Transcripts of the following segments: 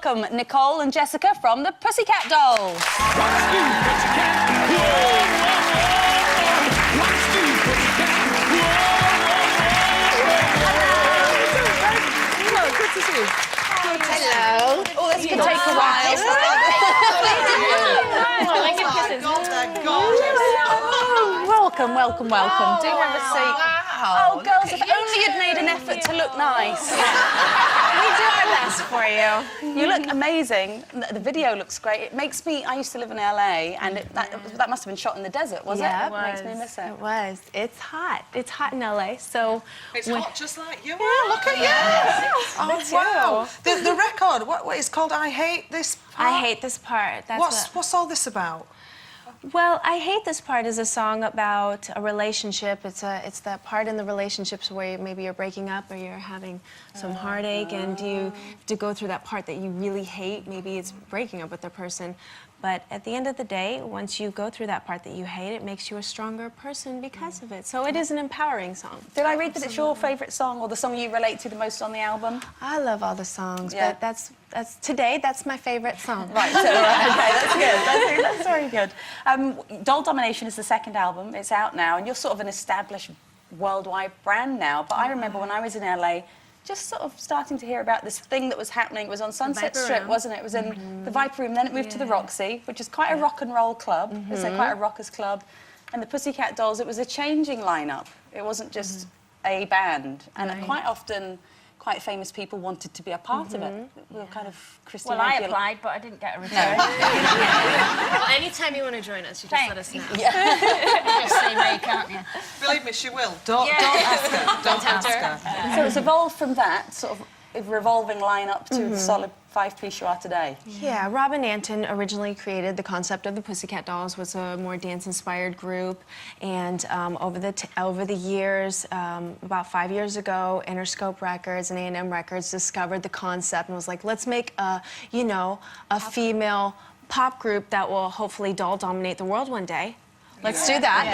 Welcome Nicole and Jessica from the Pussycat Dolls. Good to see you. Hello. Oh, this could take a while. Welcome, welcome, welcome. Do have a seat. Oh, girls, if only you'd made an effort to look nice. We do our best for you. You look amazing. The video looks great. It makes me... I used to live in LA, and that must have been shot in the desert, was it? It makes me miss it. It was. It's hot. It's hot in LA, so... It's hot just like you are. Look at you. Oh, wow. The record, what it's called I Hate This Part? I Hate This Part. That's What's all this about? Well, I Hate This Part is a song about a relationship. It's that part in the relationships where maybe you're breaking up or you're having some heartache and you have to go through that part that you really hate. Maybe it's breaking up with the person. But at the end of the day, once you go through that part that you hate, it makes you a stronger person because of it. So it is an empowering song. Did I read that it's your favourite song or the song you relate to the most on the album? I love all the songs, Yeah. but that's my favourite song. Right, so, okay, that's good. That's very good. Doll Domination is the second album. It's out now, and you're sort of an established worldwide brand now. But I remember when I was in LA, just sort of starting to hear about this thing that was happening. It was on Sunset Strip, wasn't it? It was in the Viper Room. Then it moved to the Roxy, which is quite a rock and roll club. It's quite a rockers club. And the Pussycat Dolls, it was a changing lineup. It wasn't just a band. And quite often, quite famous people wanted to be a part of it. We were kind of Christina. Well, I applied, but I didn't get a return. Well, anytime you want to join us, you just let us know. Just say no, can't you? Believe me, she will. Don't ask her. Don't ask her. So it's evolved from that sort of revolving lineup to the solid five-piece you are today. Yeah, Robin Anton originally created the concept of the Pussycat Dolls, was a more dance-inspired group, and over the years, about 5 years ago, Interscope Records and A&M Records discovered the concept and was like, let's make a female pop group that will hopefully doll dominate the world one day. Let's do that.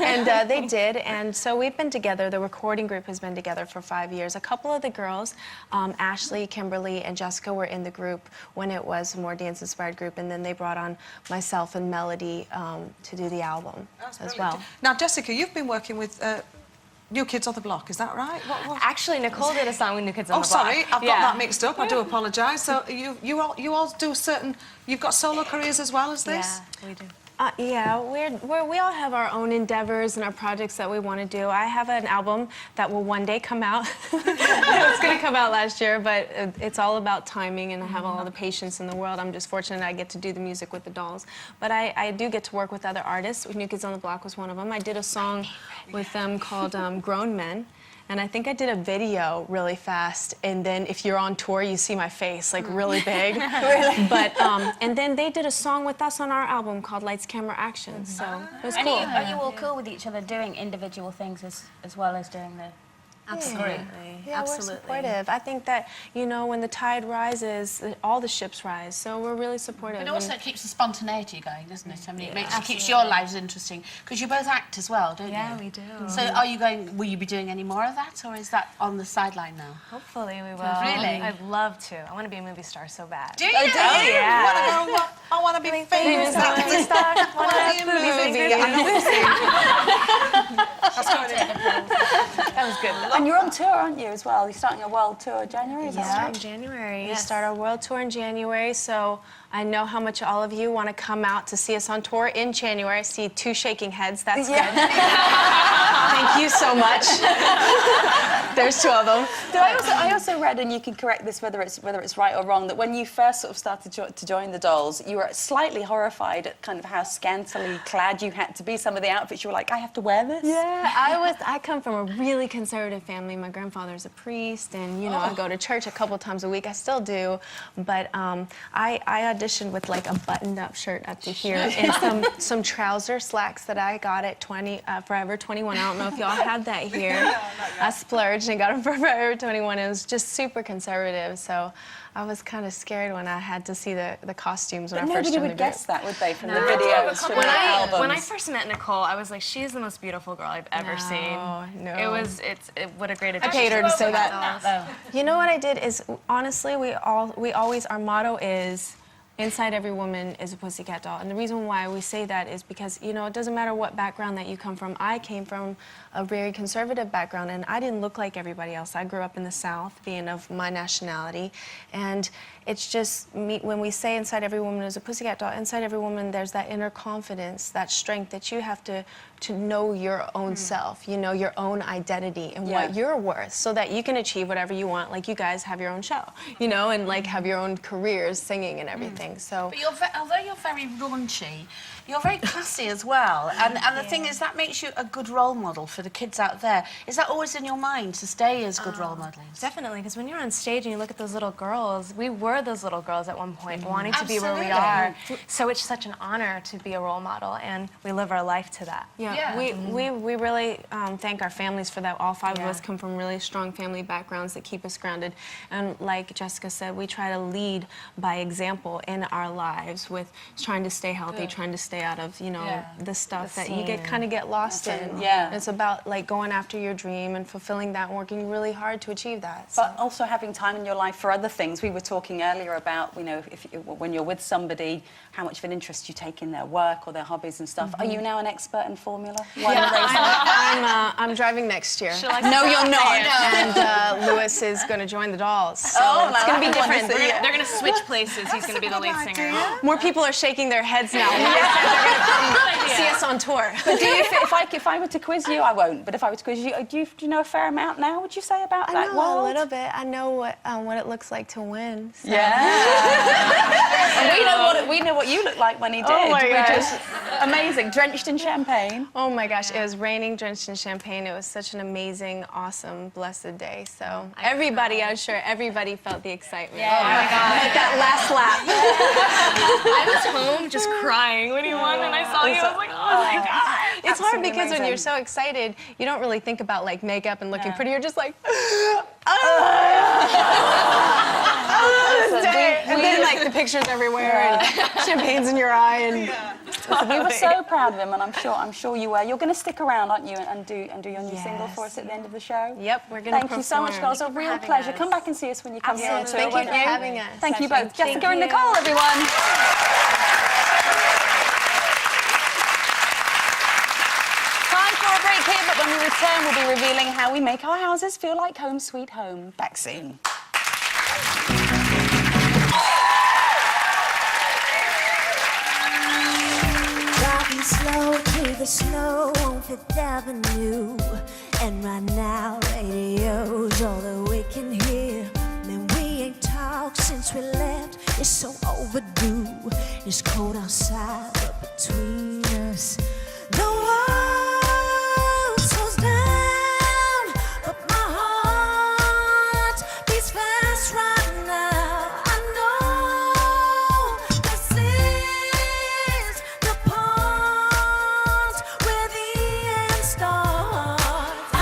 And they did, and so we've been together. The recording group has been together for 5 years. A couple of the girls, Ashley, Kimberly, and Jessica were in the group when it was a more dance-inspired group, and then they brought on myself and Melody to do the album as well. Now, Jessica, you've been working with New Kids on the Block, is that right? Actually, Nicole did a song with New Kids on Oh, the Block. sorry, I've got that mixed up. I do apologise. So you all do certain... You've got solo careers as well as this? Yeah, we do. Yeah, we all have our own endeavors and our projects that we want to do. I have an album that will one day come out. It was going to come out last year, but it's all about timing, and I have all the patience in the world. I'm just fortunate I get to do the music with the dolls. But I do get to work with other artists. New Kids on the Block was one of them. I did a song with them called Grown Men. And I think I did a video really fast, and then if you're on tour, you see my face, like, really big. Really? But, and then they did a song with us on our album called Lights, Camera, Action, so it was cool. Are you all cool with each other doing individual things as well as doing the... Absolutely. Yeah, we're supportive. I think that, you know, when the tide rises, all the ships rise, so we're really supportive. But it also keeps the spontaneity going, doesn't it? I mean, it keeps your lives interesting, because you both act as well, don't you? Yeah, we do. So will you be doing any more of that, or is that on the sideline now? Hopefully we will. Really? I'd love to. I want to be a movie star so bad. Do you? Oh, do you? Yeah. I want to be famous. I want to be That was good. And you're on tour, aren't you, as well? You're starting a world tour in January, is that Yeah, right? in January. We start our world tour in January, so I know how much all of you want to come out to see us on tour in January. I see two shaking heads. That's good. Thank you so much. There's two of them. I also read, and you can correct this whether it's right or wrong, that when you first sort of started to join the Dolls, you were slightly horrified at kind of how scantily clad you had to be. Some of the outfits, you were like, I have to wear this? Yeah, I come from a really conservative family. My grandfather's a priest, and, you know, I go to church a couple times a week. I still do, but I auditioned with, like, a buttoned-up shirt up to here and some trouser slacks that I got at Forever 21. I don't know if y'all had that here. I splurged and got them for Forever 21. It was just super conservative, so I was kind of scared when I had to see the costumes when But I first nobody joined the would group. guess that, would they, from the videos, from the albums? When I first met Nicole, I was like, she's the most beautiful girl I've ever seen. No. What a great I addition. paid her to say that. Though. You know what I did is, honestly, we always, our motto is, inside every woman is a pussycat doll. And the reason why we say that is because, you know, it doesn't matter what background that you come from. I came from a very conservative background, and I didn't look like everybody else. I grew up in the South, being of my nationality. And it's just, when we say inside every woman is a pussycat doll, inside every woman there's that inner confidence, that strength that you have to know your own self, you know, your own identity and what you're worth, so that you can achieve whatever you want. Like you guys have your own show, you know, and like have your own careers singing and everything. So, But although you're very raunchy, you're very classy as well. And the thing is, that makes you a good role model for the kids out there. Is that always in your mind, to stay as good role models? Definitely, because when you're on stage and you look at those little girls, we were those little girls at one point, wanting to be where we are. So it's such an honor to be a role model, and we live our life to that. yeah, we really thank our families for that. All five of us come from really strong family backgrounds that keep us grounded. And like Jessica said, we try to lead by example in our lives with trying to stay healthy, trying to stay out of, you know, the stuff that you kind of get lost in. Yeah. It's about like going after your dream and fulfilling that and working really hard to achieve that. So. But also having time in your life for other things. We were talking earlier about, you know, when you're with somebody, how much of an interest you take in their work or their hobbies and stuff. Are you now an expert in Formula? I'm driving next year. No, you're not. And Lewis is going to join the Dolls. So it's going to be different. They're going to switch places. He's going to be the lead singer. More people are shaking their heads now. They're going to come see us on tour. But do you, if I were to quiz you, I won't, but if I were to quiz you, do you know a fair amount now, would you say, about I that know world? a little bit. I know what it looks like to win. So. Yeah. And we know what you look like when he did. Oh my which gosh. is amazing, drenched in champagne. Oh my gosh, it was raining, drenched in champagne. It was such an amazing, awesome, blessed day. So everybody, I'm sure everybody felt the excitement. Yeah. Oh my God. Like that last lap. I was home just crying when he won, and I saw you. I was like, oh my God. It's hard Absolutely because when amazing. you're so excited, you don't really think about like makeup and looking pretty. You're just like, and then like the pictures everywhere and champagne's in your eye and. We were so proud of him, and I'm sure you were. You're going to stick around, aren't you, and do your new single for us at the end of the show? Yep, we're going to Thank you so much, girls. A real pleasure. Come back and see us when you come here on tour. Thank you won't for having us. Thank you both, Thank Jessica and you. Nicole, everyone. Time for a break here, but when we return, we'll be revealing how we make our houses feel like home sweet home. Back soon. Driving slow to the snow on Fifth Avenue, and right now radio's all that we can hear. Man, we ain't talked since we left. It's so overdue. It's cold outside, but between us, the world slows down. But my heart beats fast right now. I know this is the part where the end starts. I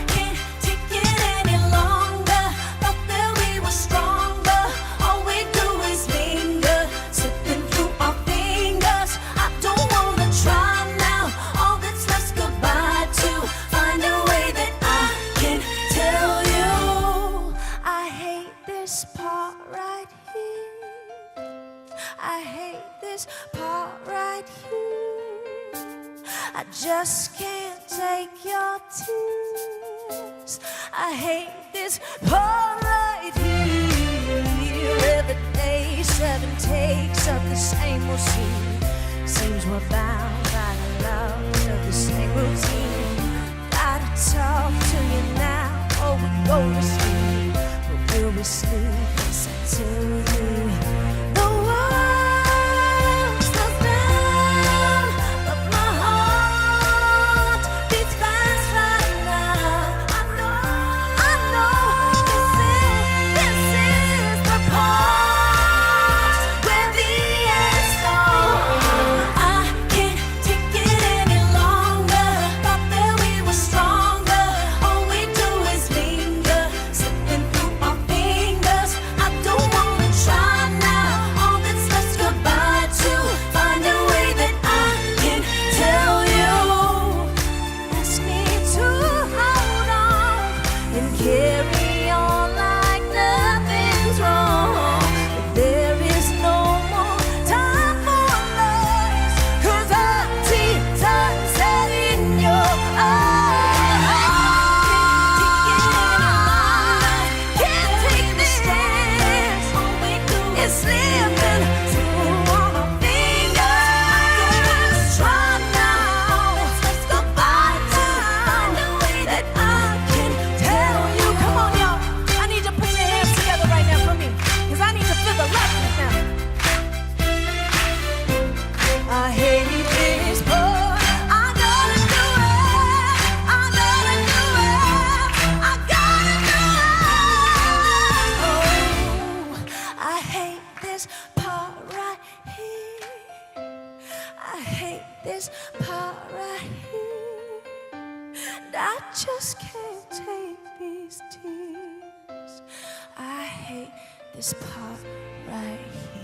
can't take it any longer. Thought that we were stronger. All we do is linger, slipping through our fingers. I don't wanna try now. All that's left's goodbye to find a way that I can tell you. I hate this part right here. I hate this part right here. I just can't take your tears. I hate this part right here. Every day, 7 takes of the same old scene. Seems we're bound by the love of the same routine. Gotta talk to you now, or we go to sleep. But will we sleep? Listen to you. The world slows down, but my heart beats fast right now. I know, this is the part where the end starts. I can't take it any longer. Thought that we were stronger. All we do is linger, slipping through our fingers. I don't wanna It's slipping through all my fingers. Try now. Let's go by now. The way that I can tell you. Come on, y'all. I need you to put your hands together right now for me, 'cause I need to feel the love now. I hate this part. I gotta do it. I gotta do it. I gotta do it. Oh, I hate this part right here. I hate this part right here. And I just can't take these tears. I hate this part right here.